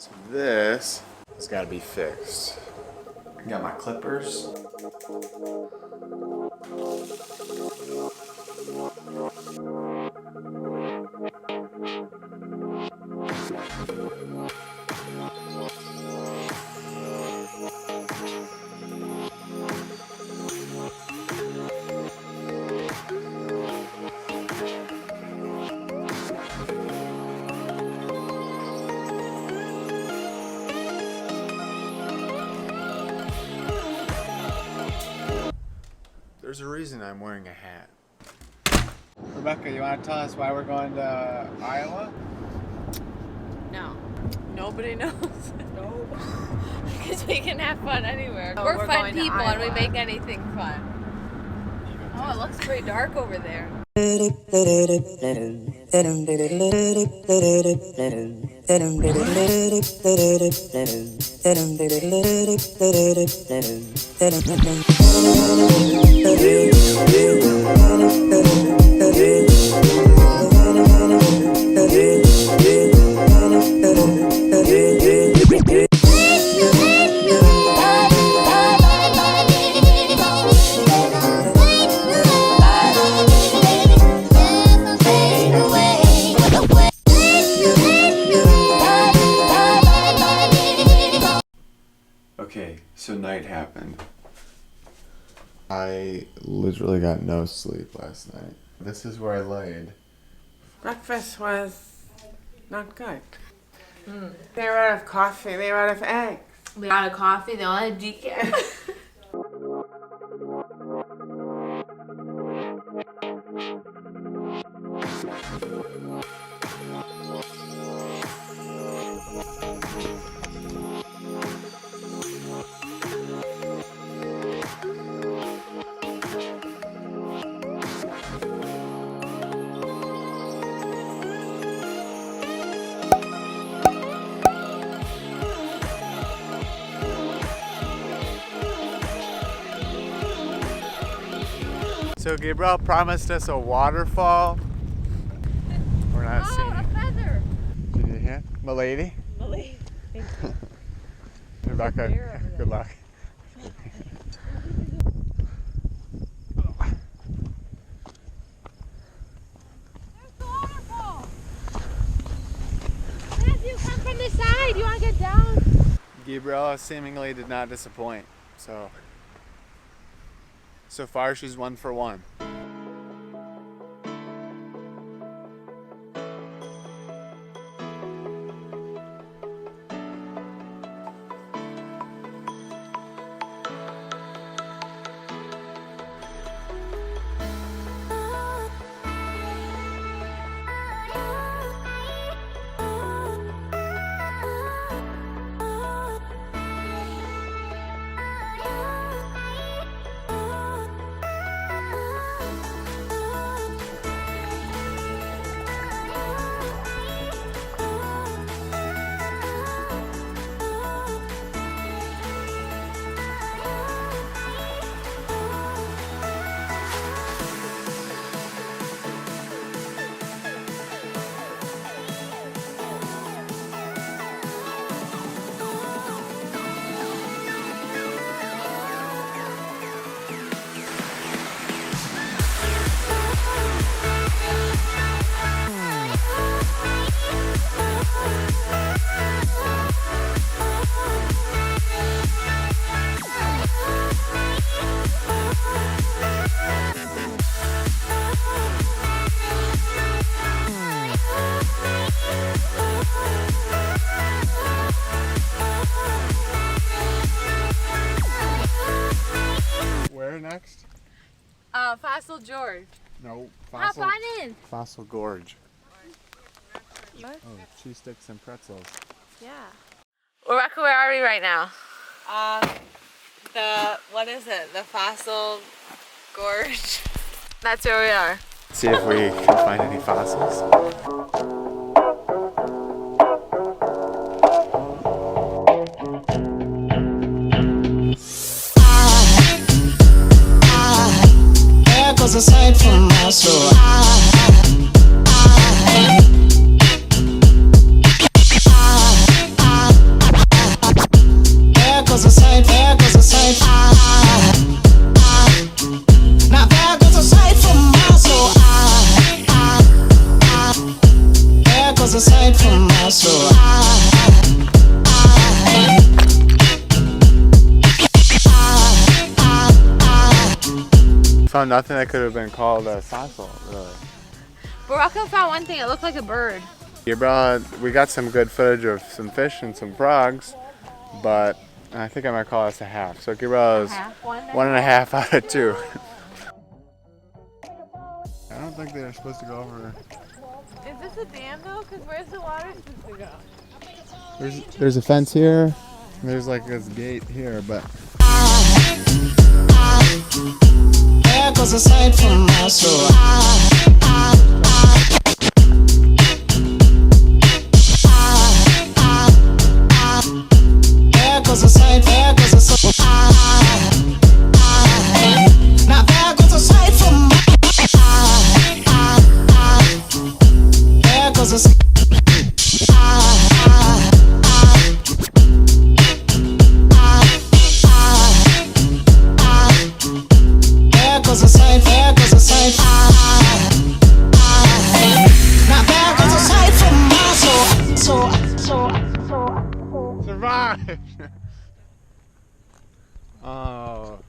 So this has got to be fixed. Got my clippers. There's a reason I'm wearing a hat. Rebecca, you want to tell us why we're going to Iowa? No. Nobody knows. No. Because we can have fun anywhere. We're fun people and we make anything fun. Oh, it looks pretty dark over there. Okay, so night happened. I literally got no sleep last night. This is where I laid. Breakfast was not good. They were out of coffee, they were out of eggs. They got a coffee, they all had decaf. So Gabriella promised us a waterfall. We're not seeing Oh, a feather. Did you hear? Milady? Milady. Rebecca, good luck. There's the waterfall. Matthew, come from the side. You want to get down? Gabriella seemingly did not disappoint. So far she's 1 for 1. Next? Fossil George. No, Hop on in. Fossil Gorge. What? Oh, cheese sticks and pretzels. Yeah. Rebecca, where are we right now? What is it? The Fossil Gorge. That's where we are. See if we can find any fossils. Aside from my soul, goes a sight from my soul. Found nothing that could have been called a fossil, really. But Rocco found one thing. It looked like a bird. Gabriella, we got some good footage of some fish and some frogs, but I think I might call this a half. So Gabriella's 1.5 out of 2. I don't think they're supposed to go over. Is this a dam though? Because where's the water supposed to go? There's a fence here. There's like this gate here, but. There goes a sight from my soul. There goes a sight, there goes a sight. Now there goes a sight from my soul. There goes a sight. There goes a sight, there goes a sight. Now there goes a sight from my soul. Survive! Oh.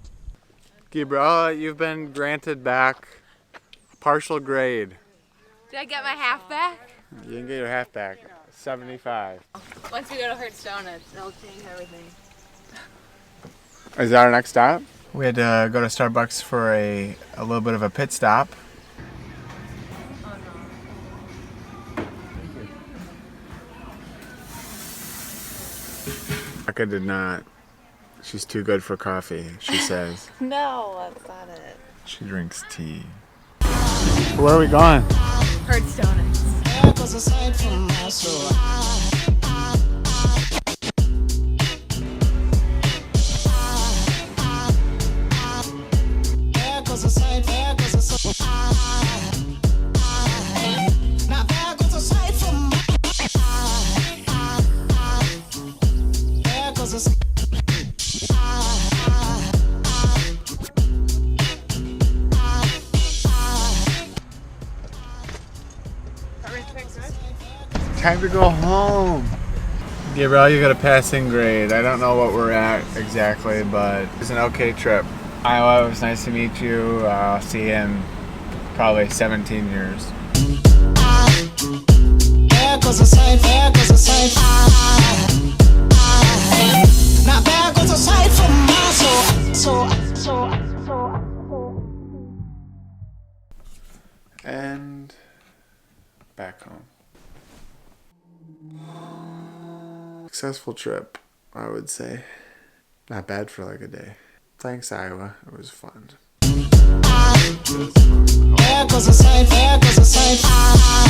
Gabriella, you've been granted back a partial grade. Did I get my half back? You can get your half back. 75. Once we go to Hertz Donuts, they'll change everything. Is that our next stop? We had to go to Starbucks for a little bit of a pit stop. Becca did not. She's too good for coffee, she says. No, that's not it. She drinks tea. Where are we going? Hertz Donuts. There goes a sight from my soul. There goes a sight, there goes a sight. Now there goes a sight from my soul. There goes a sight. Time to go home. Gabrielle, you got a passing grade. I don't know what we're at exactly, but it's an okay trip. Iowa, it was nice to meet you. I'll see you in probably 17 years. There goes a sight, there goes a sight. Now there goes a sight from my soul. And back home. Successful trip, I would say. Not bad for like a day. Thanks, Iowa. It was fun. There goes a sight, there goes a sight.